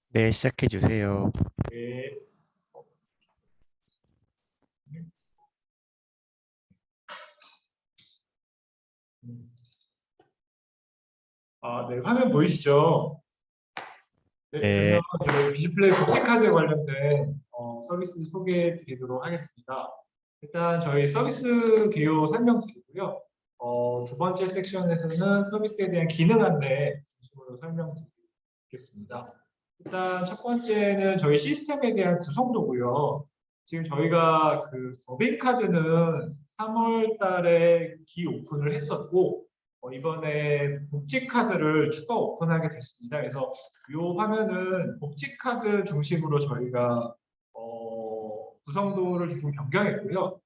네, 시작해 주세요. 네. 네, 화면 보이시죠? 네, 네, 그러면 저희 비즈플레이 복지카드에 관련된 서비스 소개해 드리도록 하겠습니다. 일단 저희 서비스 개요 설명드리고요. 두 번째 섹션에서는 서비스에 대한 기능 안내 중심으로 설명드리겠습니다. 일단 첫 번째는 저희 시스템에 대한 구성도고요. 지금 저희가 그 법인카드는 3월 달에 기오픈을 했었고, 이번에 복지카드를 추가 오픈하게 됐습니다. 그래서 이 화면은 복지카드 중심으로 저희가 구성도를 조금 변경했고요.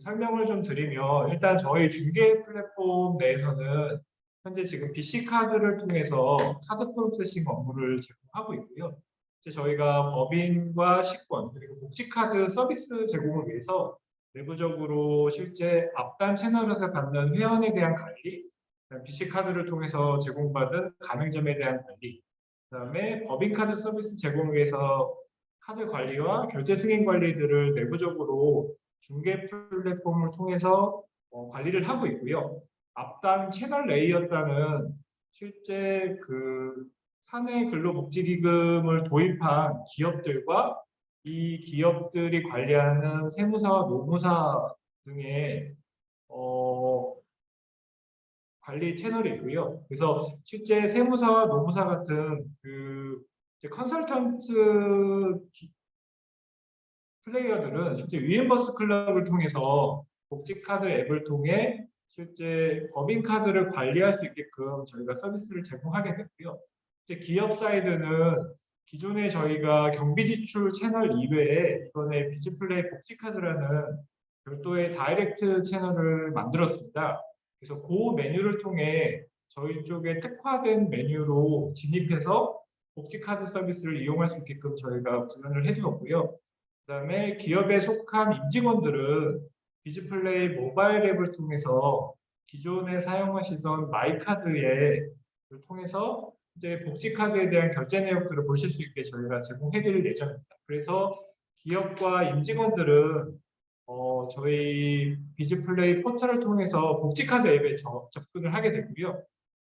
설명을 좀 드리면 일단 저희 중개 플랫폼 내에서는 현재 지금 BC카드를 통해서 카드 프로세싱 업무를 제공하고 있고요. 이제 저희가 법인과 식권 그리고 복지카드 서비스 제공을 위해서 내부적으로 실제 앞단 채널에서 받는 회원에 대한 관리, BC카드를 통해서 제공받은 가맹점에 대한 관리, 그다음에 법인카드 서비스 제공을 위해서 카드 관리와 결제 승인 관리들을 내부적으로 중개 플랫폼을 통해서 관리를 하고 있고요. 앞단 채널 레이였다는 실제 그 사내 근로복지기금을 도입한 기업들과 이 기업들이 관리하는 세무사와 노무사 등의 관리 채널이 있고요. 그래서 실제 세무사와 노무사 같은 그 컨설턴트 플레이어들은 실제 위엠버스 클럽을 통해서 복지카드 앱을 통해 실제 법인카드를 관리할 수 있게끔 저희가 서비스를 제공하게 됐고요. 이제 기업 사이드는 기존에 저희가 경비지출 채널 이외에 이번에 비즈플레이 복지카드라는 별도의 다이렉트 채널을 만들었습니다. 그래서 그 메뉴를 통해 저희 쪽에 특화된 메뉴로 진입해서 복지카드 서비스를 이용할 수 있게끔 저희가 구현을 해주었고요. 그다음에 기업에 속한 임직원들은 비즈플레이 모바일 앱을 통해서 기존에 사용하시던 마이카드에 통해서 이제 복지카드에 대한 결제 내역들을 보실 수 있게 저희가 제공해드릴 예정입니다. 그래서 기업과 임직원들은 저희 비즈플레이 포털을 통해서 복지카드 앱에 접근을 하게 되고요.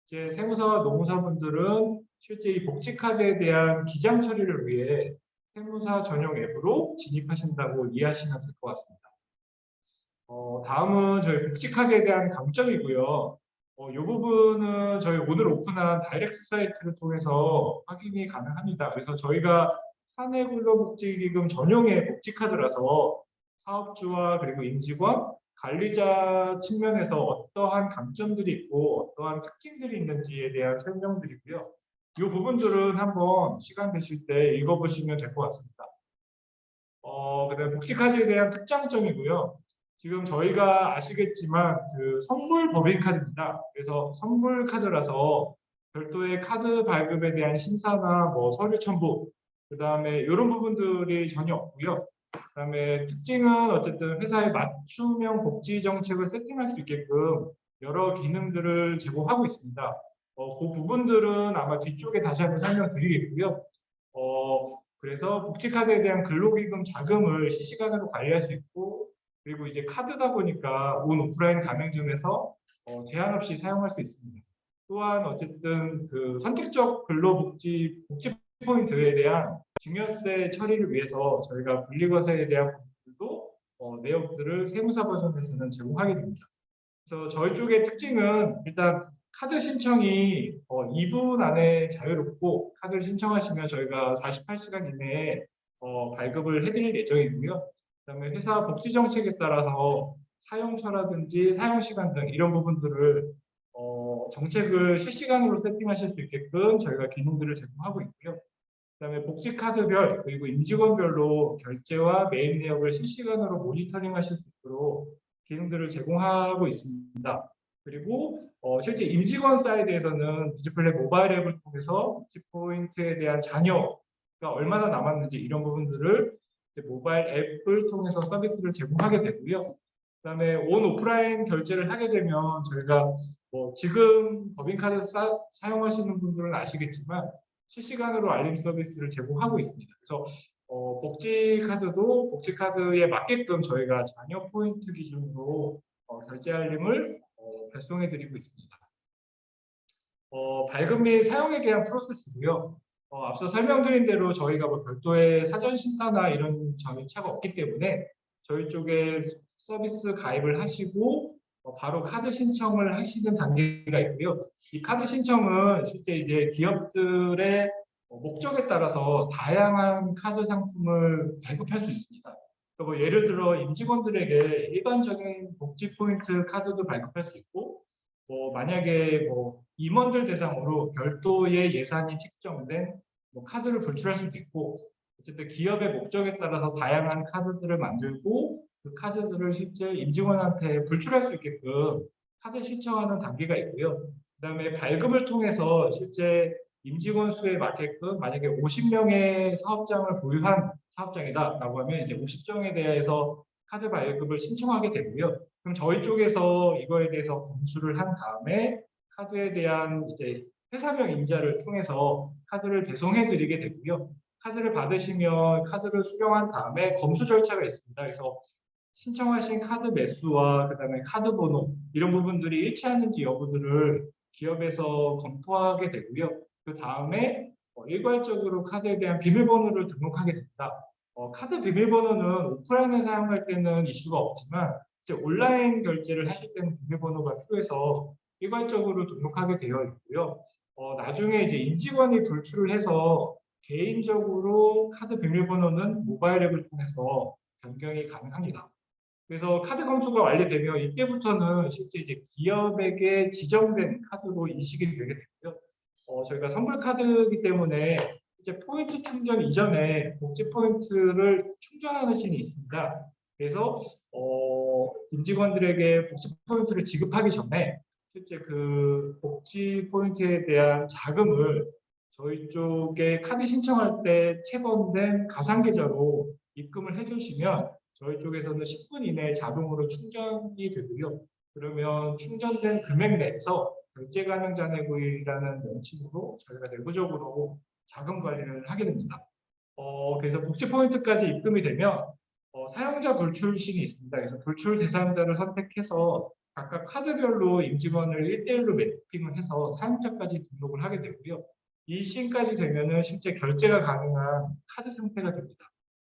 이제 세무사와 노무사분들은 실제 이 복지카드에 대한 기장 처리를 위해 세무사 전용 앱으로 진입하신다고 이해하시면 될 것 같습니다. 다음은 저희 복지카드에 대한 강점이고요. 이 부분은 저희 오늘 오픈한 다이렉트 사이트를 통해서 확인이 가능합니다. 그래서 저희가 사내근로복지기금 전용의 복지카드라서 사업주와 그리고 임직원, 관리자 측면에서 어떠한 강점들이 있고 어떠한 특징들이 있는지에 대한 설명드리고요. 이 부분들은 한번 시간 되실 때 읽어보시면 될 것 같습니다. 그다음에 복지카드에 대한 특장점이고요. 지금 저희가 아시겠지만 그 선불 법인카드입니다. 그래서 선불 카드라서 별도의 카드 발급에 대한 심사나 뭐 서류 첨부, 그다음에 이런 부분들이 전혀 없고요. 그다음에 특징은 어쨌든 회사의 맞춤형 복지 정책을 세팅할 수 있게끔 여러 기능들을 제공하고 있습니다. 그 부분들은 아마 뒤쪽에 다시 한번 설명드리겠고요. 그래서 복지카드에 대한 근로기금 자금을 실시간으로 관리할 수 있고, 그리고 이제 카드다 보니까 온 오프라인 가맹점에서 제한 없이 사용할 수 있습니다. 또한 어쨌든 그 선택적 복지 포인트에 대한 증여세 처리를 위해서 저희가 분리과세에 대한 부분들도 내역들을 세무사 버전에서는 제공하게 됩니다. 그래서 저희 쪽의 특징은 일단 카드 신청이 2분 안에 자유롭고 카드를 신청하시면 저희가 48시간 이내에 발급을 해드릴 예정이고요. 그다음에 회사 복지 정책에 따라서 사용처라든지 사용 시간 등 이런 부분들을 정책을 실시간으로 세팅하실 수 있게끔 저희가 기능들을 제공하고 있고요. 그다음에 복지 카드별 그리고 임직원별로 결제와 매입 내역을 실시간으로 모니터링하실 수 있도록 기능들을 제공하고 있습니다. 그리고 실제 임직원 사이드에서는 비즈플레이 모바일 앱을 통해서 복지 포인트에 대한 잔여가 얼마나 남았는지 이런 부분들을 모바일 앱을 통해서 서비스를 제공하게 되고요. 그다음에 온 오프라인 결제를 하게 되면 저희가 지금 법인카드 사용하시는 분들은 아시겠지만 실시간으로 알림 서비스를 제공하고 있습니다. 그래서 복지카드도 복지카드에 맞게끔 저희가 자녀 포인트 기준으로 결제 알림을 발송해 드리고 있습니다. 발급 및 사용에 대한 프로세스고요. 앞서 설명드린 대로 저희가 뭐 별도의 사전 심사나 이런 절차가 없기 때문에 저희 쪽에 서비스 가입을 하시고 바로 카드 신청을 하시는 단계가 있고요. 이 카드 신청은 실제 이제 기업들의 목적에 따라서 다양한 카드 상품을 발급할 수 있습니다. 뭐 예를 들어 임직원들에게 일반적인 복지 포인트 카드도 발급할 수 있고, 만약에 임원들 대상으로 별도의 예산이 책정된 카드를 불출할 수도 있고, 어쨌든 기업의 목적에 따라서 다양한 카드들을 만들고 그 카드들을 실제 임직원한테 불출할 수 있게끔 카드 신청하는 단계가 있고요. 그다음에 발급을 통해서 실제 임직원 수에 맞게끔 만약에 50명의 사업장을 보유한 사업장이다라고 하면 이제 50정에 대해서 카드 발급을 신청하게 되고요. 그럼 저희 쪽에서 이거에 대해서 검수를 한 다음에 카드에 대한 이제 회사명 인자를 통해서 카드를 배송해 드리게 되고요. 카드를 받으시면 카드를 수령한 다음에 검수 절차가 있습니다. 그래서 신청하신 카드 매수와 그다음에 카드 번호 이런 부분들이 일치하는지 여부들을 기업에서 검토하게 되고요. 그 다음에 일괄적으로 카드에 대한 비밀번호를 등록하게 됩니다. 카드 비밀번호는 오프라인을 사용할 때는 이슈가 없지만 이제 온라인 결제를 하실 때는 비밀번호가 필요해서 일괄적으로 등록하게 되어 있고요. 나중에 이제 임직원이 불출을 해서 개인적으로 카드 비밀번호는 모바일 앱을 통해서 변경이 가능합니다. 그래서 카드 검수가 완료되면 이때부터는 실제 이제 기업에게 지정된 카드로 인식이 되게 되고요. 저희가 선불 카드이기 때문에 이제 포인트 충전 이전에 복지 포인트를 충전하는 신이 있습니다. 그래서 임직원들에게 복지 포인트를 지급하기 전에 실제 그 복지 포인트에 대한 자금을 저희 쪽에 카드 신청할 때 채권된 가상계좌로 입금을 해주시면 저희 쪽에서는 10분 이내에 자동으로 충전이 되고요. 그러면 충전된 금액 내에서 결제 가능 잔액이라는 명칭으로 저희가 내부적으로 자금 관리를 하게 됩니다. 그래서 복지 포인트까지 입금이 되면 사용자 불출신이 있습니다. 그래서 불출 대상자를 선택해서 각각 카드별로 임직원을 1대1로 매핑을 해서 사용자까지 등록을 하게 되고요. 이 시까지 되면은 실제 결제가 가능한 카드 상태가 됩니다.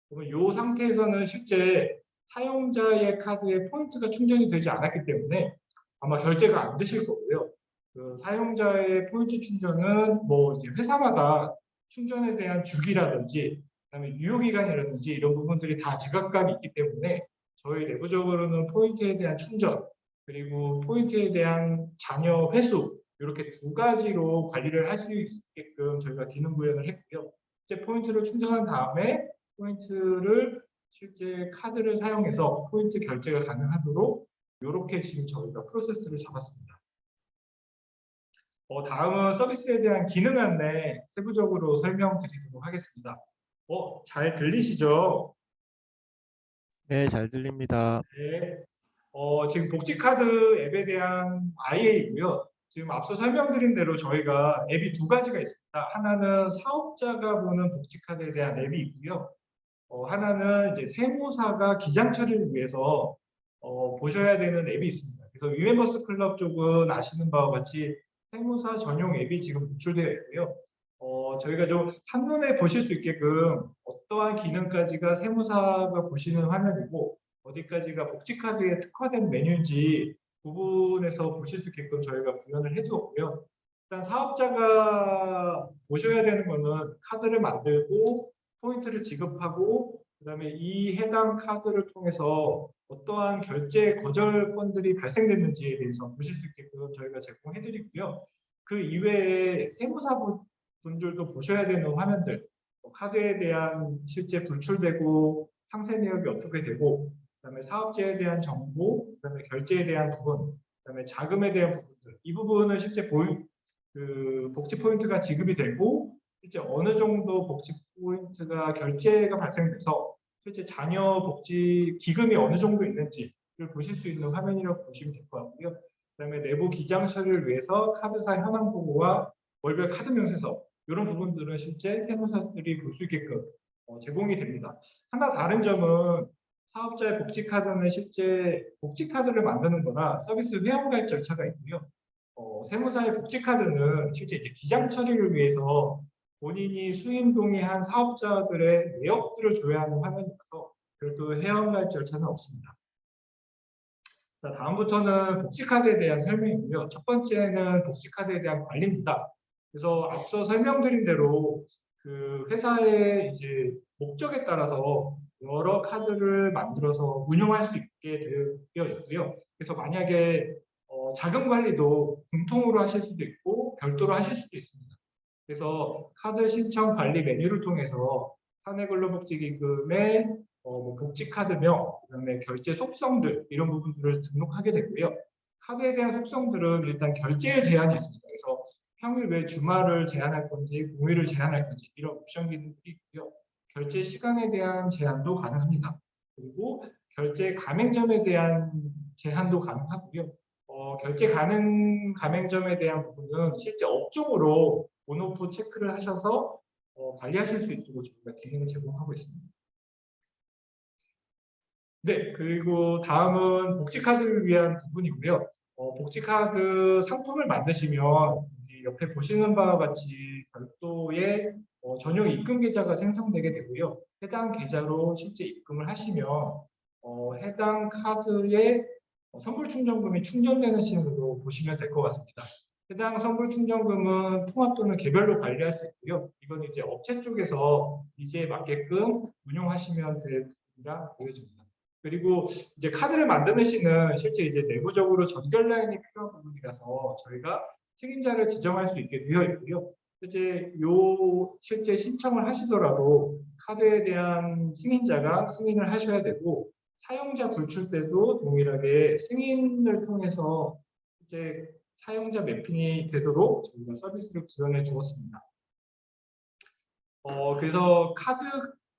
그러면 이 상태에서는 실제 사용자의 카드에 포인트가 충전이 되지 않았기 때문에 아마 결제가 안 되실 거고요. 그 사용자의 포인트 충전은 이제 회사마다 충전에 대한 주기라든지 그다음에 유효기간이라든지 이런 부분들이 다 제각각 있기 때문에 저희 내부적으로는 포인트에 대한 충전 그리고 포인트에 대한 잔여 회수 이렇게 두 가지로 관리를 할 수 있게끔 저희가 기능 구현을 했고요. 이제 포인트를 충전한 다음에 포인트를 실제 카드를 사용해서 포인트 결제가 가능하도록 이렇게 지금 저희가 프로세스를 잡았습니다. 다음은 서비스에 대한 기능 안내 세부적으로 설명드리도록 하겠습니다. 잘 들리시죠? 네, 잘 들립니다. 네. 지금 복지카드 앱에 대한 IA이고요. 지금 앞서 설명드린 대로 저희가 앱이 두 가지가 있습니다. 하나는 사업자가 보는 복지카드에 대한 앱이 있고요. 하나는 이제 세무사가 기장 처리를 위해서 보셔야 되는 앱이 있습니다. 그래서 위멤버스 클럽 쪽은 아시는 바와 같이 세무사 전용 앱이 지금 노출되어 있고요. 저희가 좀 한눈에 보실 수 있게끔 어떠한 기능까지가 세무사가 보시는 화면이고 어디까지가 복지카드에 특화된 메뉴인지 부분에서 보실 수 있게끔 저희가 구현을 해두었고요. 일단 사업자가 보셔야 되는 거는 카드를 만들고 포인트를 지급하고 그다음에 이 해당 카드를 통해서 어떠한 결제 거절건들이 발생됐는지에 대해서 보실 수 있게끔 저희가 제공해드리고요. 그 이외에 세무사분들도 보셔야 되는 화면들, 카드에 대한 실제 불출되고 상세 내역이 어떻게 되고, 그다음에 사업자에 대한 정보, 그다음에 결제에 대한 부분, 그다음에 자금에 대한 부분들, 이 부분은 실제 복지 포인트가 지급이 되고 실제 어느 정도 복지 포인트가 결제가 발생돼서 실제 자녀 복지 기금이 어느 정도 있는지를 보실 수 있는 화면이라고 보시면 될 것 같고요. 그다음에 내부 기장 처리를 위해서 카드사 현황 보고와 월별 카드 명세서 이런 부분들은 실제 세무사들이 볼 수 있게끔 제공이 됩니다. 하나 다른 점은 사업자의 복지카드는 실제 복지카드를 만드는 거나 서비스 회원가입 절차가 있고요. 세무사의 복지카드는 실제 이제 기장 처리를 위해서 본인이 수임 동의한 사업자들의 내역들을 조회하는 화면이라서 별도 회원가입 절차는 없습니다. 자, 다음부터는 복지카드에 대한 설명이고요. 첫 번째는 복지카드에 대한 관리입니다. 그래서 앞서 설명드린 대로 그 회사의 이제 목적에 따라서 여러 카드를 만들어서 운영할 수 있게 되어 있고요. 그래서 만약에 자금 관리도 공통으로 하실 수도 있고 별도로 하실 수도 있습니다. 그래서 카드 신청 관리 메뉴를 통해서 사내근로복지기금의 뭐 복지카드명, 그다음에 결제 속성들 이런 부분들을 등록하게 되고요. 카드에 대한 속성들은 일단 결제일 제한이 있습니다. 그래서 평일 외 주말을 제한할 건지 공휴일을 제한할 건지 이런 옵션 기능들이 있고요. 결제 시간에 대한 제한도 가능합니다. 그리고 결제 가맹점에 대한 제한도 가능하고요. 결제 가능 가맹점에 대한 부분은 실제 업종으로 온오프 체크를 하셔서 관리하실 수 있도록 저희가 기능을 제공하고 있습니다. 네, 그리고 다음은 복지카드를 위한 부분이고요. 복지카드 상품을 만드시면 옆에 보시는 바와 같이 별도의 전용 입금 계좌가 생성되게 되고요. 해당 계좌로 실제 입금을 하시면 해당 카드에 선불 충전금이 충전되는 식으로 보시면 될 것 같습니다. 해당 선불 충전금은 통합 또는 개별로 관리할 수 있고요. 이건 이제 업체 쪽에서 이제 맞게끔 운용하시면 될 부분이라 보여집니다. 그리고 이제 카드를 만드는 시는 실제 이제 내부적으로 전결 라인이 필요한 부분이라서 저희가 승인자를 지정할 수 있게 되어 있고요. 실제 신청을 하시더라도 카드에 대한 승인자가 승인을 하셔야 되고 사용자 불출 때도 동일하게 승인을 통해서 이제 사용자 매핑이 되도록 저희가 서비스를 구현해 주었습니다. 그래서 카드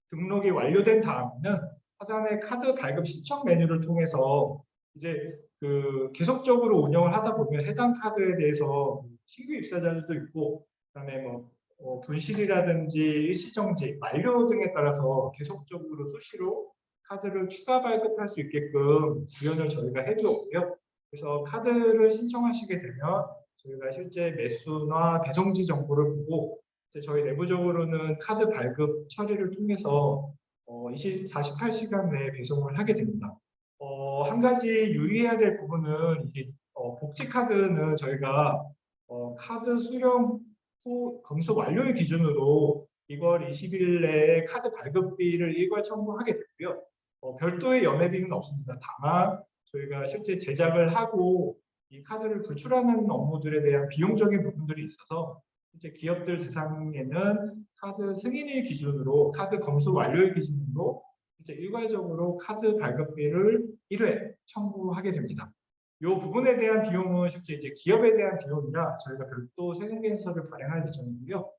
등록이 완료된 다음에는 하단의 카드 발급 신청 메뉴를 통해서 이제 그 계속적으로 운영을 하다 보면 해당 카드에 대해서 신규 입사자들도 있고 그다음에 뭐 분실이라든지 일시정지, 만료 등에 따라서 계속적으로 수시로 카드를 추가 발급할 수 있게끔 지원을 저희가 해주었고요. 그래서 카드를 신청하시게 되면 저희가 실제 매수나 배송지 정보를 보고 저희 내부적으로는 카드 발급 처리를 통해서 48시간 내에 배송을 하게 됩니다. 한 가지 유의해야 될 부분은 이게 복지카드는 저희가 카드 수령 후 검수 완료일 기준으로 2월 20일 내에 카드 발급비를 일괄 청구하게 되고요. 별도의 연회비는 없습니다. 다만 저희가 실제 제작을 하고 이 카드를 불출하는 업무들에 대한 비용적인 부분들이 있어서 실제 기업들 대상에는 카드 승인일 기준으로 카드 검수 완료일 기준으로 이제 일괄적으로 카드 발급비를 1회 청구하게 됩니다. 이 부분에 대한 비용은 실제 이제 기업에 대한 비용이라 저희가 별도 세금계산서를 발행할 예정이고요.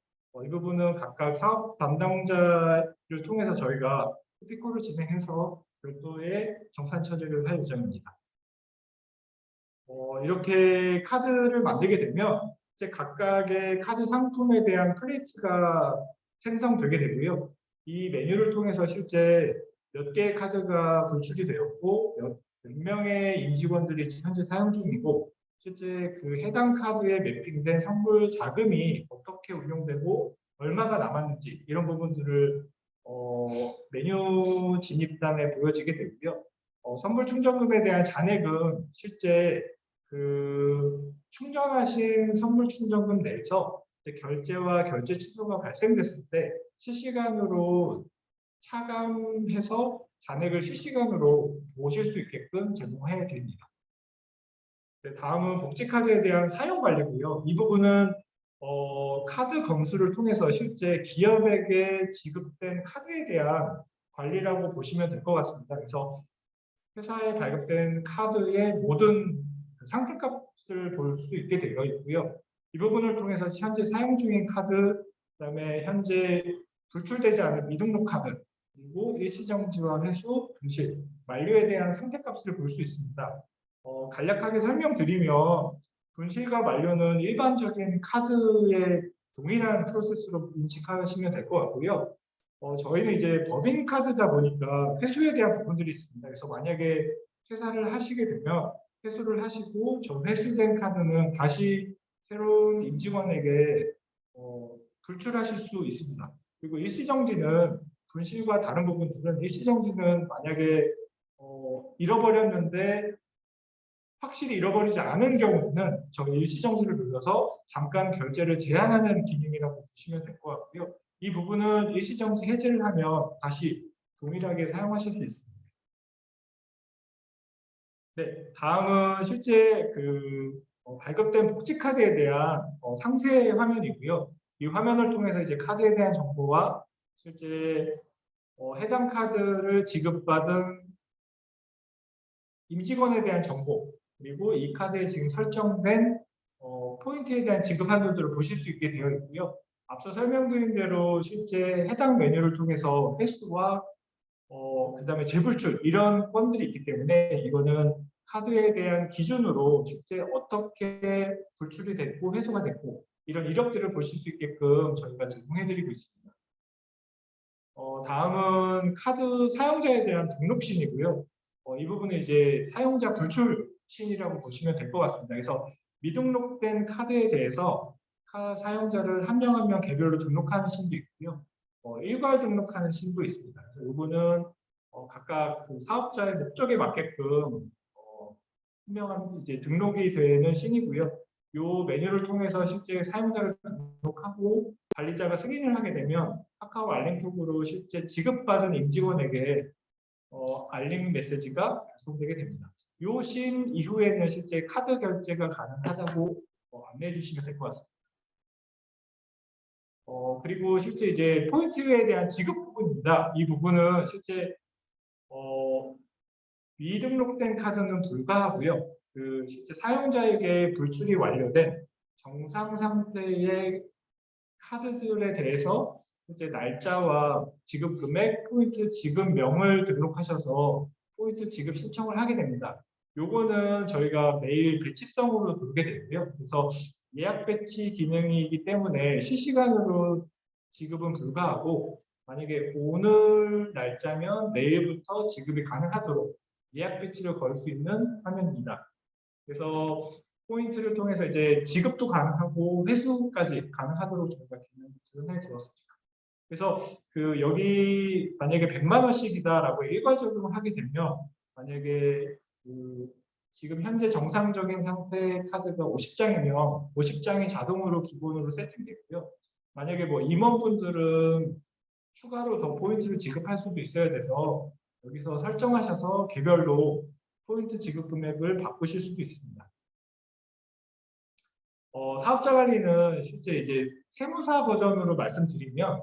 이 부분은 각각 사업 담당자를 통해서 저희가 피코를 진행해서 별도의 정산 처리를 할 예정입니다. 이렇게 카드를 만들게 되면 이제 각각의 카드 상품에 대한 플레이트가 생성되게 되고요. 이 메뉴를 통해서 실제 몇 개의 카드가 불출이 되었고 몇 명의 임직원들이 현재 사용 중이고 실제 그 해당 카드에 매핑된 선불 자금이 어떻게 운용되고 얼마가 남았는지 이런 부분들을 메뉴 진입단에 보여지게 되고요. 선불 충전금에 대한 잔액은 실제 그 충전하신 선불 충전금 내에서 결제와 결제 취소가 발생됐을 때 실시간으로 차감해서 잔액을 실시간으로 보실 수 있게끔 제공해 드립니다. 다음은 복지카드에 대한 사용 관리고요. 이 부분은 카드 검수를 통해서 실제 기업에게 지급된 카드에 대한 관리라고 보시면 될 것 같습니다. 그래서 회사에 발급된 카드의 모든 상태값을 볼 수 있게 되어 있고요. 이 부분을 통해서 현재 사용 중인 카드, 그다음에 현재 불출되지 않은 미등록 카드, 그리고 일시정지와 회수, 분실, 만료에 대한 상태값을 볼 수 있습니다. 간략하게 설명드리면 분실과 만료는 일반적인 카드의 동일한 프로세스로 인식하시면 될 것 같고요. 저희는 이제 법인카드다 보니까 회수에 대한 부분들이 있습니다. 그래서 만약에 퇴사를 하시게 되면 회수를 하시고 저 회수된 카드는 다시 새로운 임직원에게 불출하실 수 있습니다. 그리고 일시정지는 분실과 다른 부분들은 일시정지는 만약에 잃어버렸는데 확실히 잃어버리지 않은 경우는 저희 일시정지를 눌러서 잠깐 결제를 제한하는 기능이라고 보시면 될 것 같고요. 이 부분은 일시정지 해제를 하면 다시 동일하게 사용하실 수 있습니다. 네, 다음은 실제 발급된 복지카드에 대한 상세 화면이고요. 이 화면을 통해서 이제 카드에 대한 정보와 실제 해당 카드를 지급받은 임직원에 대한 정보, 그리고 이 카드에 지금 설정된 포인트에 대한 지급 한도들을 보실 수 있게 되어 있고요. 앞서 설명드린 대로 실제 해당 메뉴를 통해서 회수와 그다음에 재불출 이런 건들이 있기 때문에 이거는 카드에 대한 기준으로 실제 어떻게 불출이 됐고 회수가 됐고 이런 이력들을 보실 수 있게끔 저희가 제공해드리고 있습니다. 다음은 카드 사용자에 대한 등록신이고요. 이 부분은 이제 사용자 불출신이라고 보시면 될 것 같습니다. 그래서 미등록된 카드에 대해서 사용자를 한 명 한 명 개별로 등록하는 신도 있고요. 일괄 등록하는 신도 있습니다. 그래서 이거는 각각 그 사업자의 목적에 맞게끔 분명한 이제 등록이 되는 신이고요. 이 메뉴를 통해서 실제 사용자를 등록하고 관리자가 승인을 하게 되면 카카오 알림톡으로 실제 지급받은 임직원에게 알림 메시지가 발송되게 됩니다. 이 신 이후에는 실제 카드 결제가 가능하다고 안내해 주시면 될 것 같습니다. 그리고 실제 이제 포인트에 대한 지급 부분입니다. 이 부분은 실제 미등록된 카드는 불가하고요. 실제 사용자에게 불출이 완료된 정상 상태의 카드들에 대해서 실제 날짜와 지급 금액, 포인트 지급명을 등록하셔서 포인트 지급 신청을 하게 됩니다. 요거는 저희가 매일 배치성으로 돌게 되고요. 그래서 예약 배치 기능이기 때문에 실시간으로 지급은 불가하고 만약에 오늘 날짜면 내일부터 지급이 가능하도록 예약 배치를 걸 수 있는 화면입니다. 그래서 포인트를 통해서 이제 지급도 가능하고 회수까지 가능하도록 저희가 기능을 해두었습니다. 그래서 여기 만약에 100만 원씩이다라고 일괄적으로 하게 되면 만약에 지금 현재 정상적인 상태의 카드가 50장이면 50장이 자동으로 기본으로 세팅되고요. 만약에 뭐 임원분들은 추가로 더 포인트를 지급할 수도 있어야 돼서 여기서 설정하셔서 개별로 포인트 지급 금액을 바꾸실 수도 있습니다. 사업자 관리는 실제 이제 세무사 버전으로 말씀드리면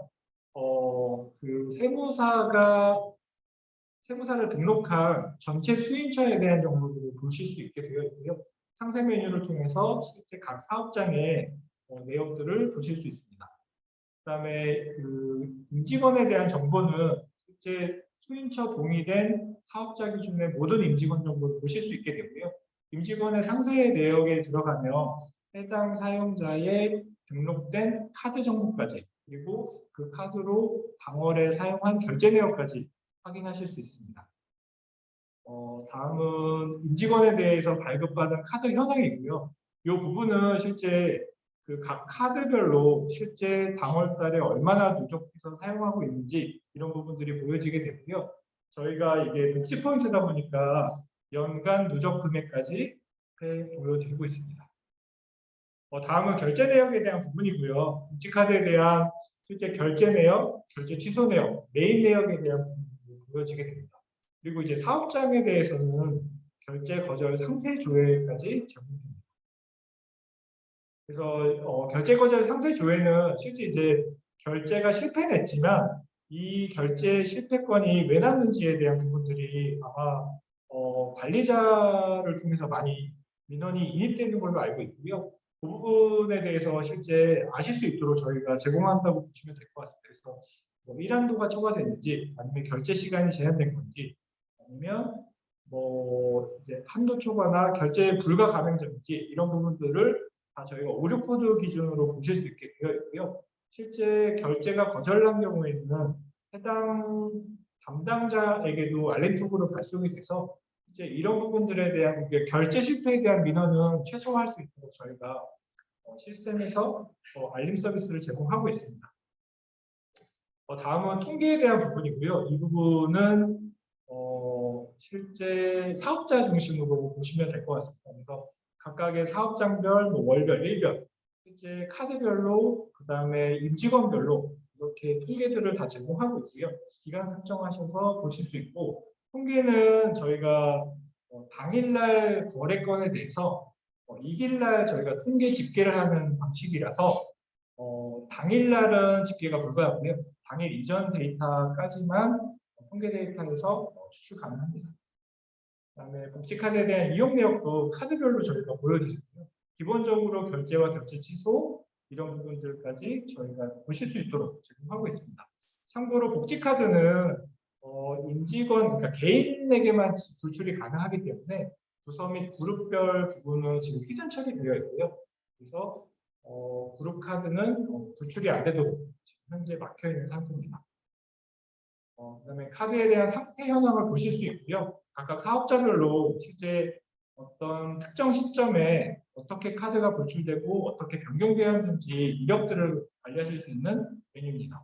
세무사를 등록한 전체 수인처에 대한 정보들을 보실 수 있게 되어 있고요. 상세 메뉴를 통해서 실제 각 사업장의 내역들을 보실 수 있습니다. 그다음에 임직원에 대한 정보는 실제 수인처 동의된 사업자 기준의 모든 임직원 정보를 보실 수 있게 되고요. 임직원의 상세 내역에 들어가면 해당 사용자의 등록된 카드 정보까지 그리고 그 카드로 당월에 사용한 결제 내역까지 확인하실 수 있습니다. 다음은 임직원에 대해서 발급받은 카드 현황이고요. 이 부분은 실제 각 카드별로 실제 당월달에 얼마나 누적해서 사용하고 있는지 이런 부분들이 보여지게 되고요. 저희가 이게 복지 포인트다 보니까 연간 누적 금액까지 보여드리고 있습니다. 다음은 결제 내역에 대한 부분이고요. 복지카드에 대한 실제 결제 내역, 결제 취소 내역, 메인 내역에 대한 부분이 보여지게 됩니다. 그리고 이제 사업장에 대해서는 결제 거절 상세 조회까지 제공됩니다. 그래서 결제 거절 상세 조회는 실제 이제 결제가 실패했지만 이 결제 실패건이 왜 났는지에 대한 부분들이 아마 관리자를 통해서 많이 민원이 인입되는 걸로 알고 있고요. 그 부분에 대해서 실제 아실 수 있도록 저희가 제공한다고 보시면 될 것 같습니다. 그래서 뭐 일한도가 초과됐는지 아니면 결제 시간이 제한된 건지 아니면 뭐 이제 한도 초과나 결제 불가 가맹점인지 이런 부분들을 다 저희가 오류코드 기준으로 보실 수 있게 되어 있고요. 실제 결제가 거절난 경우에는 해당 담당자에게도 알림톡으로 발송이 돼서 이제 이런 부분들에 대한 결제 실패에 대한 민원은 최소화할 수 있도록 저희가 시스템에서 알림 서비스를 제공하고 있습니다. 다음은 통계에 대한 부분이고요. 이 부분은 실제 사업자 중심으로 보시면 될 것 같습니다. 그래서 각각의 사업장별, 월별, 일별, 실제 카드별로, 그 다음에 임직원별로 이렇게 통계들을 다 제공하고 있고요. 기간 설정하셔서 보실 수 있고, 통계는 저희가 당일날 거래건에 대해서 이길날 저희가 통계 집계를 하는 방식이라서 당일날은 집계가 불가하고요. 당일 이전 데이터까지만 통계 데이터에서 추출 가능합니다. 그다음에 복지카드에 대한 이용 내역도 카드별로 저희가 보여드리고요. 기본적으로 결제와 결제 취소 이런 부분들까지 저희가 보실 수 있도록 제공하고 있습니다. 참고로 복지카드는 임직원, 그러니까 개인에게만 불출이 가능하기 때문에 부서 및 그룹별 부분은 지금 히든 처리되어 있고요. 그래서 그룹 카드는 불출이 안 되도록 지금 현재 막혀 있는 상태입니다. 그다음에 카드에 대한 상태 현황을 보실 수 있고요. 각각 사업자별로 실제 어떤 특정 시점에 어떻게 카드가 불출되고 어떻게 변경되었는지 이력들을 관리하실 수 있는 메뉴입니다.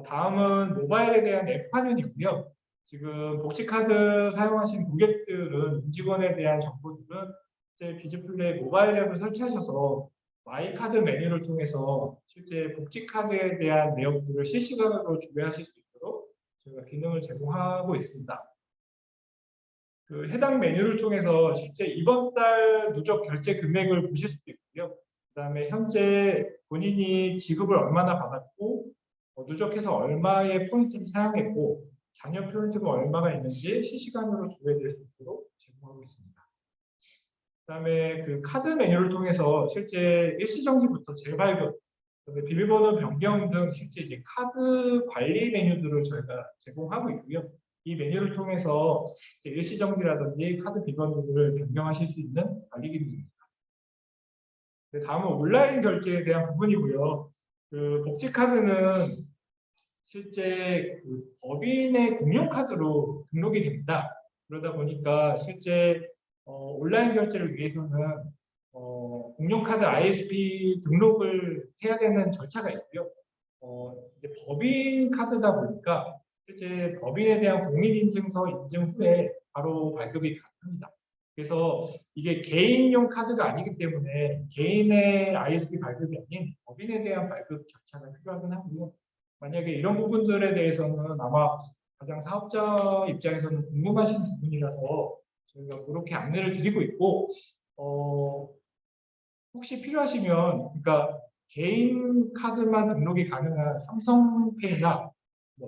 다음은 모바일에 대한 앱 화면이고요. 지금 복지카드 사용하신 고객들은 임직원에 대한 정보들은 이제 비즈플레이 모바일 앱을 설치하셔서 마이카드 메뉴를 통해서 실제 복지카드에 대한 내용들을 실시간으로 조회하실 수 있도록 저희가 기능을 제공하고 있습니다. 그 해당 메뉴를 통해서 실제 이번 달 누적 결제 금액을 보실 수도 있고요. 그다음에 현재 본인이 지급을 얼마나 받았고 누적해서 얼마의 포인트를 사용했고 잔여 포인트가 얼마가 있는지 실시간으로 조회될 수 있도록 제공하고 있습니다. 그다음에 그 카드 메뉴를 통해서 실제 일시정지부터 재발급, 비밀번호 변경 등 실제 이제 카드 관리 메뉴들을 저희가 제공하고 있고요. 이 메뉴를 통해서 이제 일시정지라든지 카드 비번호를 변경하실 수 있는 관리 기능입니다. 다음은 온라인 결제에 대한 부분이고요. 그 복지카드는 실제 그 법인의 공용카드로 등록이 됩니다. 그러다 보니까 실제 온라인 결제를 위해서는 공용카드 ISP 등록을 해야 되는 절차가 있고요. 이제 법인 카드다 보니까 실제 법인에 대한 공인인증서 인증 후에 바로 발급이 가능합니다. 그래서 이게 개인용 카드가 아니기 때문에 개인의 ISP 발급이 아닌 법인에 대한 발급 절차가 필요하긴 하고요. 만약에 이런 부분들에 대해서는 아마 가장 사업자 입장에서는 궁금하신 부분이라서 저희가 그렇게 안내를 드리고 있고, 혹시 필요하시면, 그러니까 개인 카드만 등록이 가능한 삼성페이나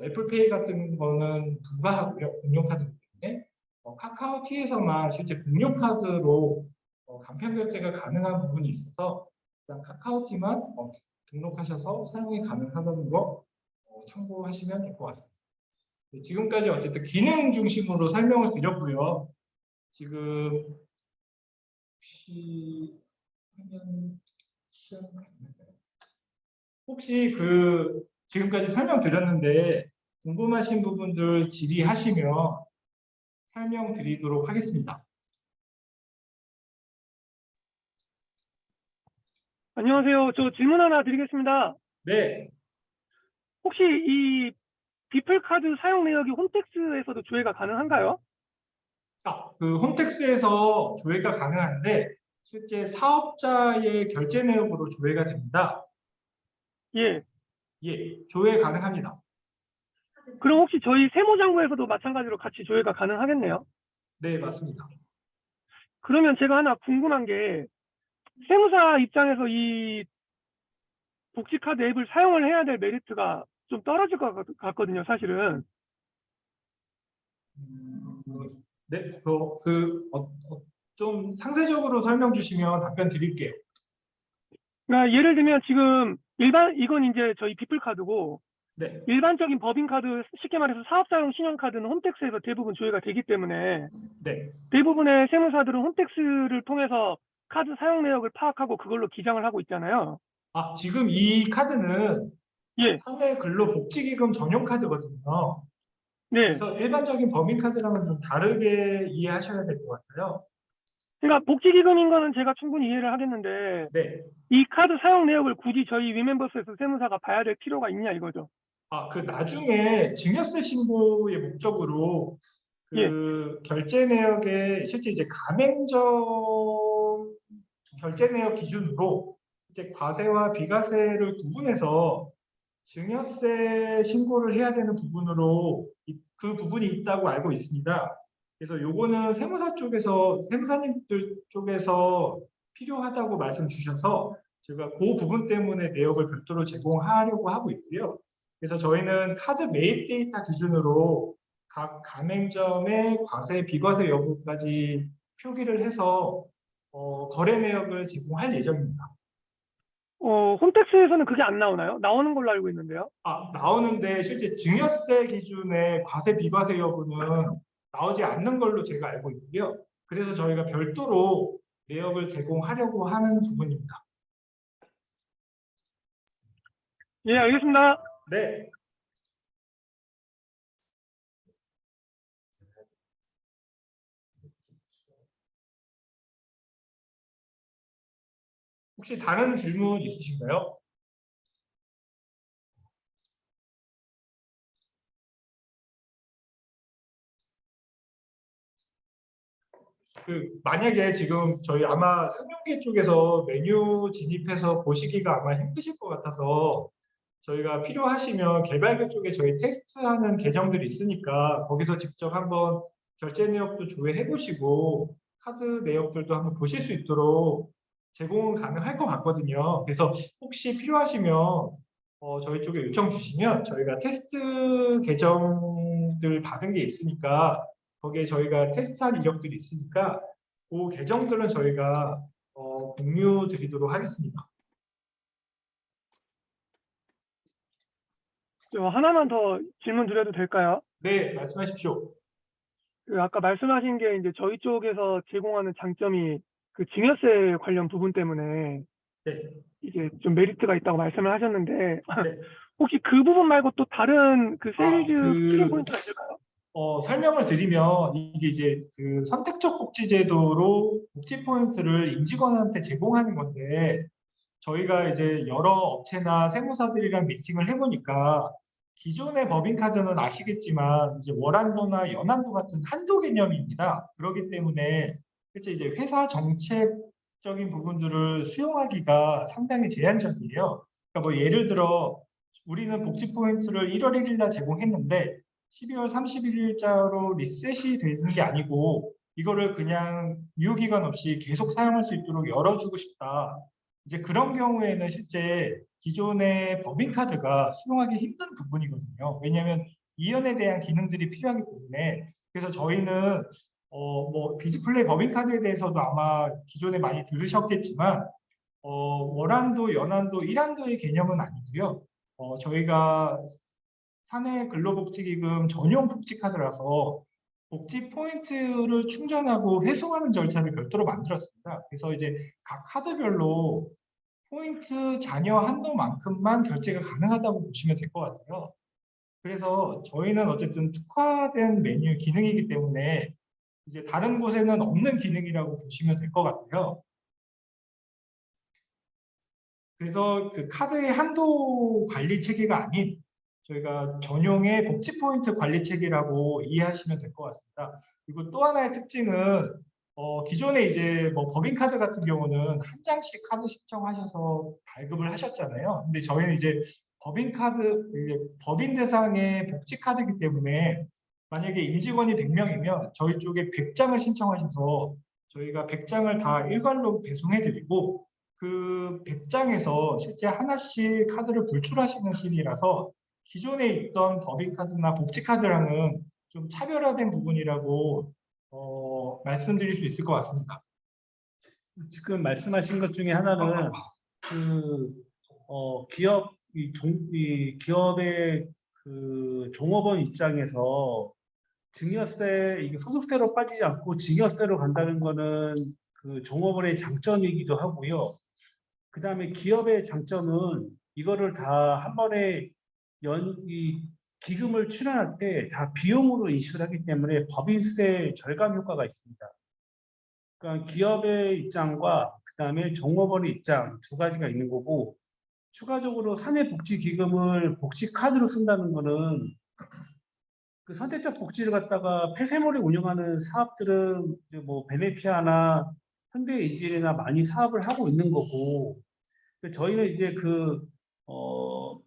애플페이 같은 거는 불가하고요. 공용카드이기 때문에 카카오티에서만 실제 공용카드로 간편 결제가 가능한 부분이 있어서 일단 카카오티만 등록하셔서 사용이 가능하다는 거 참고하시면 될 것 같습니다. 지금까지 어쨌든 기능 중심으로 설명을 드렸고요. 지금 혹시 그 지금까지 설명드렸는데 궁금하신 부분들 질의하시면 설명드리도록 하겠습니다. 안녕하세요. 저 질문 하나 드리겠습니다. 네. 혹시 이 비플카드 사용 내역이 홈택스에서도 조회가 가능한가요? 그 홈택스에서 조회가 가능한데 실제 사업자의 결제 내역으로 조회가 됩니다. 예. 예, 조회 가능합니다. 그럼 혹시 저희 세무장부에서도 마찬가지로 같이 조회가 가능하겠네요? 네, 맞습니다. 그러면 제가 하나 궁금한 게 세무사 입장에서 이 복지카드 앱을 사용을 해야 될 메리트가 좀 떨어질 것 같거든요, 사실은. 네, 좀 상세적으로 설명 주시면 답변 드릴게요. 그러니까 예를 들면 지금 이건 이제 저희 비플카드고 네, 일반적인 법인카드, 쉽게 말해서 사업자용 신용카드는 홈택스에서 대부분 조회가 되기 때문에 네, 대부분의 세무사들은 홈택스를 통해서 카드 사용 내역을 파악하고 그걸로 기장을 하고 있잖아요. 아, 지금 이 카드는 예, 사내근로복지기금 전용 카드거든요. 네. 그래서 일반적인 법인카드랑은 좀 다르게 이해하셔야 될 것 같아요. 그러니까 복지기금인 거는 제가 충분히 이해를 하겠는데 네. 이 카드 사용 내역을 굳이 저희 위멤버스에서 세무사가 봐야 될 필요가 있냐 이거죠. 아, 그 나중에 증여세 신고의 목적으로 예. 그 결제 내역에 실제 이제 가맹점 결제 내역 기준으로 이제 과세와 비과세를 구분해서 증여세 신고를 해야 되는 부분으로 그 부분이 있다고 알고 있습니다. 그래서 요거는 세무사님들 쪽에서 필요하다고 말씀 주셔서 제가 그 부분 때문에 내역을 별도로 제공하려고 하고 있고요. 그래서 저희는 카드 매입 데이터 기준으로 각 가맹점의 과세, 비과세 여부까지 표기를 해서 거래 내역을 제공할 예정입니다. 홈택스에서는 그게 안 나오나요? 나오는 걸로 알고 있는데요. 아, 나오는데 실제 증여세 기준의 과세, 비과세 여부는 나오지 않는 걸로 제가 알고 있고요. 그래서 저희가 별도로 내역을 제공하려고 하는 부분입니다. 예, 알겠습니다. 네. 혹시 다른 질문 있으신가요? 만약에 지금 저희 아마 상용계 쪽에서 메뉴 진입해서 보시기가 아마 힘드실 것 같아서 저희가 필요하시면 개발계 쪽에 저희 테스트하는 계정들이 있으니까 거기서 직접 한번 결제 내역도 조회해 보시고 카드 내역들도 한번 보실 수 있도록 제공은 가능할 것 같거든요. 그래서 혹시 필요하시면 저희 쪽에 요청 주시면 저희가 테스트 계정들 받은 게 있으니까 거기에 저희가 테스트할 이력들이 있으니까 그 계정들은 저희가 공유 드리도록 하겠습니다. 하나만 더 질문 드려도 될까요? 네, 말씀하십시오. 아까 말씀하신 게 이제 저희 쪽에서 제공하는 장점이 그 증여세 관련 부분 때문에 네, 이게 좀 메리트가 있다고 말씀을 하셨는데 네. 혹시 그 부분 말고 또 다른 그 아, 세일즈 특징 포인트가 있을까요? 설명을 드리면 이게 이제 그 선택적 복지 제도로 복지 포인트를 임직원한테 제공하는 건데 저희가 이제 여러 업체나 세무사들이랑 미팅을 해보니까 기존의 법인카드는 아시겠지만 이제 월한도나 연한도 같은 한도 개념입니다. 그렇기 때문에 실제 이제 회사 정책적인 부분들을 수용하기가 상당히 제한적이에요. 그러니까 뭐 예를 들어 우리는 복지 포인트를 1월 1일 날 제공했는데 12월 31일자로 리셋이 되는 게 아니고 이거를 그냥 유효기간 없이 계속 사용할 수 있도록 열어주고 싶다. 이제 그런 경우에는 실제 기존의 법인카드가 수용하기 힘든 부분이거든요. 왜냐하면 이연에 대한 기능들이 필요하기 때문에 그래서 저희는 뭐 비즈플레이 법인카드에 대해서도 아마 기존에 많이 들으셨겠지만 월한도, 연한도, 일한도의 개념은 아니고요. 저희가 사내 근로복지기금 전용 복지카드라서 복지 포인트를 충전하고 회수하는 절차를 별도로 만들었습니다. 그래서 이제 각 카드별로 포인트 잔여 한도만큼만 결제가 가능하다고 보시면 될 것 같아요. 그래서 저희는 어쨌든 특화된 메뉴 기능이기 때문에 이제 다른 곳에는 없는 기능이라고 보시면 될 것 같아요. 그래서 그 카드의 한도 관리 체계가 아닌 저희가 전용의 복지 포인트 관리 체계라고 이해하시면 될 것 같습니다. 그리고 또 하나의 특징은 기존에 이제 뭐 법인카드 같은 경우는 한 장씩 카드 신청하셔서 발급을 하셨잖아요. 근데 저희는 이제 법인 대상의 복지카드이기 때문에 만약에 임직원이 100명이면 저희 쪽에 100장을 신청하셔서 저희가 100장을 다 일괄로 배송해드리고 그 100장에서 실제 하나씩 카드를 불출하시는 신이라서 기존에 있던 법인카드나 복지카드랑은 좀 차별화된 부분이라고 말씀드릴 수 있을 것 같습니다. 지금 말씀하신 것 중에 하나는 기업의 그 종업원 입장에서 증여세, 이게 소득세로 빠지지 않고 증여세로 간다는 거는 그 종업원의 장점이기도 하고요. 그 다음에 기업의 장점은 이거를 다 한 번에 이 기금을 출연할 때 다 비용으로 인식을 하기 때문에 법인세 절감 효과가 있습니다. 그러니까 기업의 입장과 그 다음에 종업원의 입장 두 가지가 있는 거고, 추가적으로 사내복지기금을 복지카드로 쓴다는 거는 그 선택적 복지를 갖다가 폐쇄몰이 운영하는 사업들은 이제 뭐 베네피아나 현대이지나 많이 사업을 하고 있는 거고, 저희는 이제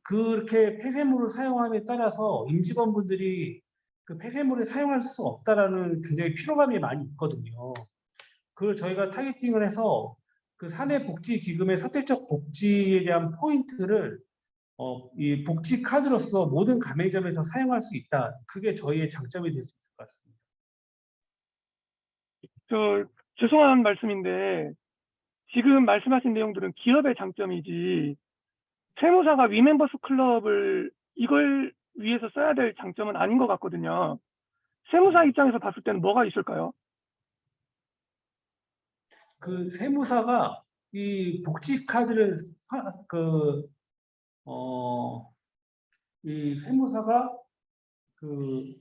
그렇게 폐쇄물을 사용함에 따라서 임직원분들이 그 폐쇄물을 사용할 수 없다라는 굉장히 피로감이 많이 있거든요. 그걸 저희가 타겟팅을 해서 그 사내복지기금의 선택적 복지에 대한 포인트를 이 복지 카드로서 모든 가맹점에서 사용할 수 있다. 그게 저희의 장점이 될 수 있을 것 같습니다. 저 죄송한 말씀인데 지금 말씀하신 내용들은 기업의 장점이지 세무사가 위멤버스 클럽을 이걸 위해서 써야 될 장점은 아닌 것 같거든요. 세무사 입장에서 봤을 때는 뭐가 있을까요? 그 세무사가 이 복지 카드를 이 세무사가 그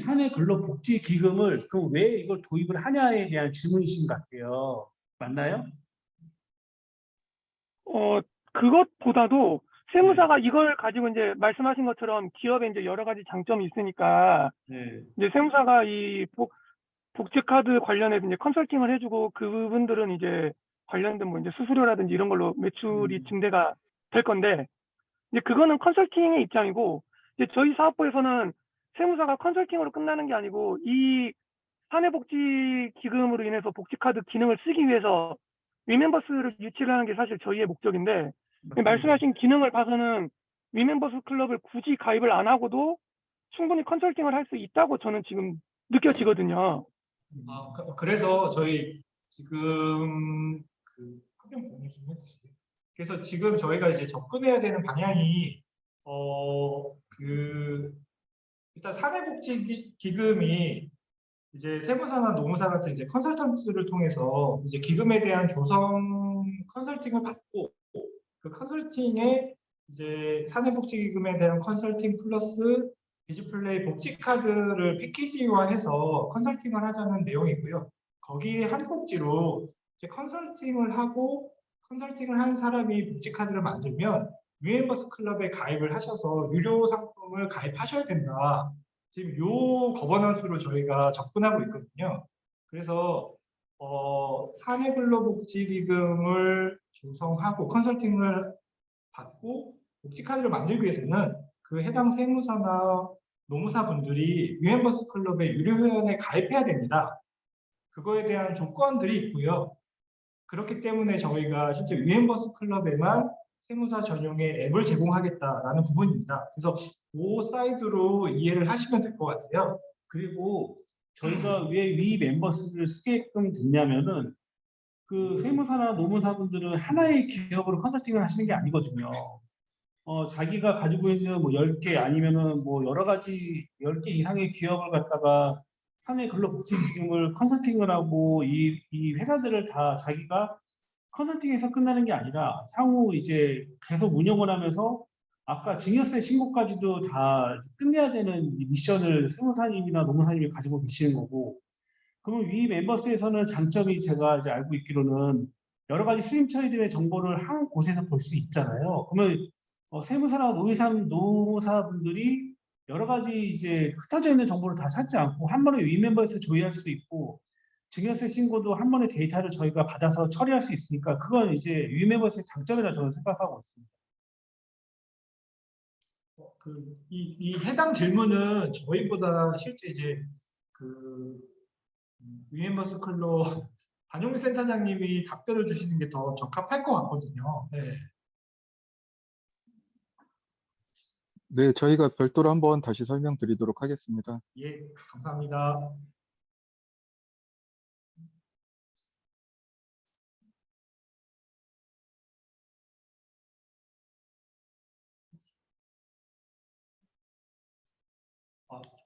사내근로복지기금을 그럼 왜 이걸 도입을 하냐에 대한 질문이신 것 같아요. 맞나요? 그것보다도 세무사가 이걸 가지고 이제 말씀하신 것처럼 기업에 이제 여러 가지 장점이 있으니까 네. 이제 세무사가 이 복지카드 관련해서 이제 컨설팅을 해주고 그분들은 이제 관련된 뭐 이제 수수료라든지 이런 걸로 매출이 증대가 될 건데 이제 그거는 컨설팅의 입장이고 이제 저희 사업부에서는 세무사가 컨설팅으로 끝나는 게 아니고 이 사내복지기금으로 인해서 복지카드 기능을 쓰기 위해서 위멤버스를 유치를 하는 게 사실 저희의 목적인데 맞습니다. 말씀하신 기능을 봐서는 위멤버스 클럽을 굳이 가입을 안 하고도 충분히 컨설팅을 할 수 있다고 저는 지금 느껴지거든요. 그래서 저희 지금 그 화면 공유 좀 해주세요. 그래서 지금 저희가 이제 접근해야 되는 방향이 일단 사내복지기금이 이제 세무사나 노무사 같은 이제 컨설턴트를 통해서 이제 기금에 대한 조성 컨설팅을 받고 그 컨설팅에 이제 사내복지기금에 대한 컨설팅 플러스 비즈플레이 복지카드를 패키지화해서 컨설팅을 하자는 내용이고요. 거기에 한 꼭지로 이제 컨설팅을 한 사람이 복지카드를 만들면 위엠버스 클럽에 가입을 하셔서 유료 상품을 가입하셔야 된다. 지금 요 거버넌스로 저희가 접근하고 있거든요. 그래서 사내근로복지기금을 조성하고 컨설팅을 받고 복지카드를 만들기 위해서는 그 해당 세무사나 노무사 분들이 위엠버스 클럽의 유료 회원에 가입해야 됩니다. 그거에 대한 조건들이 있고요. 그렇기 때문에 저희가 실제 위엠버스 클럽에만 세무사 전용의 앱을 제공하겠다라는 부분입니다. 그래서 그 사이드로 이해를 하시면 될 것 같아요. 그리고 저희가 왜 위 멤버스를 쓰게끔 됐냐면은 그 세무사나 노무사분들은 하나의 기업으로 컨설팅을 하시는 게 아니거든요. 자기가 가지고 있는 뭐 10개 아니면은 뭐 여러 가지 10개 이상의 기업을 갖다가 사내근로복지기금을 컨설팅을 하고 이 회사들을 다 자기가 컨설팅에서 끝나는 게 아니라 향후 이제 계속 운영을 하면서 아까 증여세 신고까지도 다 끝내야 되는 이 미션을 세무사님이나 노무사님이 가지고 계시는 거고, 그러면 위 멤버스에서는 장점이 제가 이제 알고 있기로는 여러 가지 수임 처리들의 정보를 한 곳에서 볼 수 있잖아요. 그러면 세무사나 노무사분들이 여러 가지 이제 흩어져 있는 정보를 다 찾지 않고 한 번에 위 멤버에서 조회할 수 있고, 증여세 신고도 한 번에 데이터를 저희가 받아서 처리할 수 있으니까 그건 이제 위 멤버스의 장점이라 저는 생각하고 있습니다. 이 해당 질문은 저희보다 실제 이제 위엠버스 클럽 반영민 센터장님이 답변을 주시는 게 더 적합할 것 같거든요. 네. 네, 저희가 별도로 한번 다시 설명드리도록 하겠습니다. 예, 감사합니다.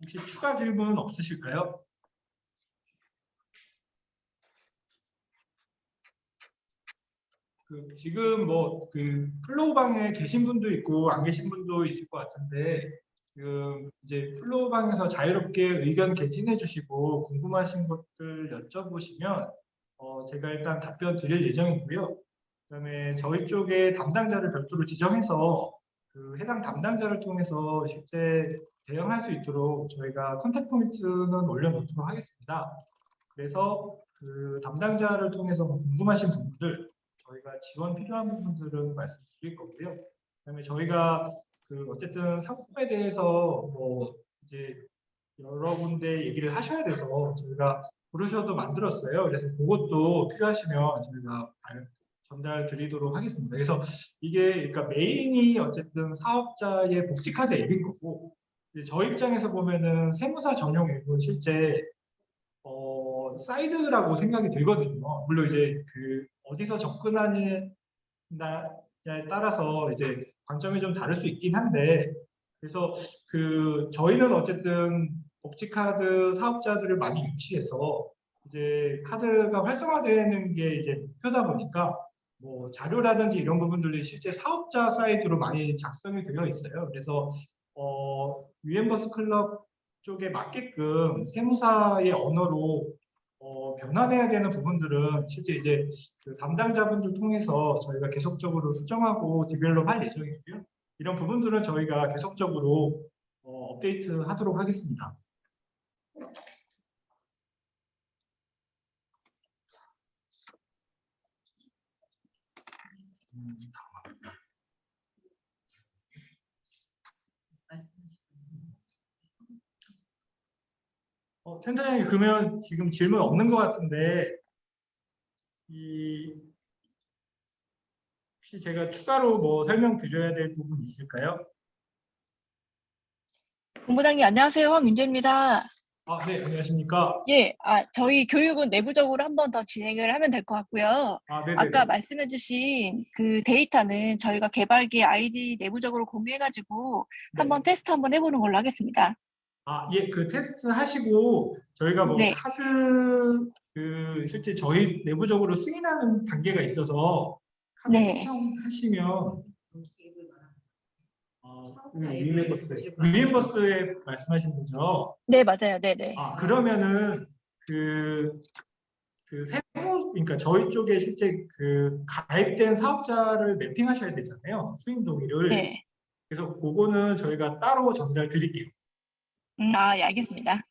혹시 추가 질문 없으실까요? 지금 뭐 플로우방에 계신 분도 있고 안 계신 분도 있을 것 같은데 지금 이제 플로우방에서 자유롭게 의견 개진해 주시고 궁금하신 것들 여쭤보시면 제가 일단 답변 드릴 예정이고요. 그다음에 저희 쪽에 담당자를 별도로 지정해서 해당 담당자를 통해서 실제 대응할 수 있도록 저희가 컨택 포인트는 올려놓도록 하겠습니다. 그래서 담당자를 통해서 궁금하신 부분들 저희가 지원 필요한 부분들은 말씀드릴 거고요. 그다음에 저희가 어쨌든 상품에 대해서 뭐 이제 여러 군데 얘기를 하셔야 돼서 저희가 브로셔도 만들었어요. 그래서 그것도 필요하시면 저희가 전달 드리도록 하겠습니다. 그래서 이게 그러니까 메인이 어쨌든 사업자의 복지카드 앱인 거고 이제 저희 입장에서 보면은 세무사 전용 앱은 실제 사이드라고 생각이 들거든요. 물론 이제 어디서 접근하느냐에 따라서 이제 관점이 좀 다를 수 있긴 한데 그래서 저희는 어쨌든 복지카드 사업자들을 많이 유치해서 이제 카드가 활성화되는 게 이제 목표다 보니까 뭐 자료라든지 이런 부분들이 실제 사업자 사이드로 많이 작성이 되어 있어요. 그래서 위엠버스 클럽 쪽에 맞게끔 세무사의 언어로 변환해야 되는 부분들은 실제 이제 담당자분들 통해서 저희가 계속적으로 수정하고 디벨롭할 예정이고요. 이런 부분들은 저희가 계속적으로 업데이트 하도록 하겠습니다. 센터장님 그러면 지금 질문 없는 것 같은데 혹시 제가 추가로 뭐 설명드려야 될 부분 있을까요? 본부장님 안녕하세요. 황윤재입니다. 네, 안녕하십니까? 예, 저희 교육은 내부적으로 한 번 더 진행을 하면 될 것 같고요. 네네. 아까 말씀해주신 그 데이터는 저희가 개발기 아이디 내부적으로 공유해가지고 네. 한번 테스트 한번 해보는 걸로 하겠습니다. 예, 테스트 하시고 저희가 뭐 네. 카드 실제 저희 내부적으로 승인하는 단계가 있어서 카드 네. 신청하시면 위멤버스에 위엠버스에 말씀하신 거죠? 네, 맞아요. 네네. 그러면은 그러니까 저희 쪽에 실제 가입된 사업자를 매핑하셔야 되잖아요. 수익 동의를. 네. 그래서 그거는 저희가 따로 전달 드릴게요. 예, 알겠습니다.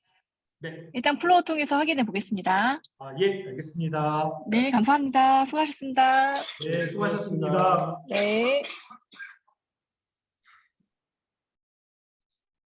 네. 일단 플로우 통해서 확인해 보겠습니다. 예, 알겠습니다. 네, 감사합니다. 수고하셨습니다. 네, 수고하셨습니다. 네.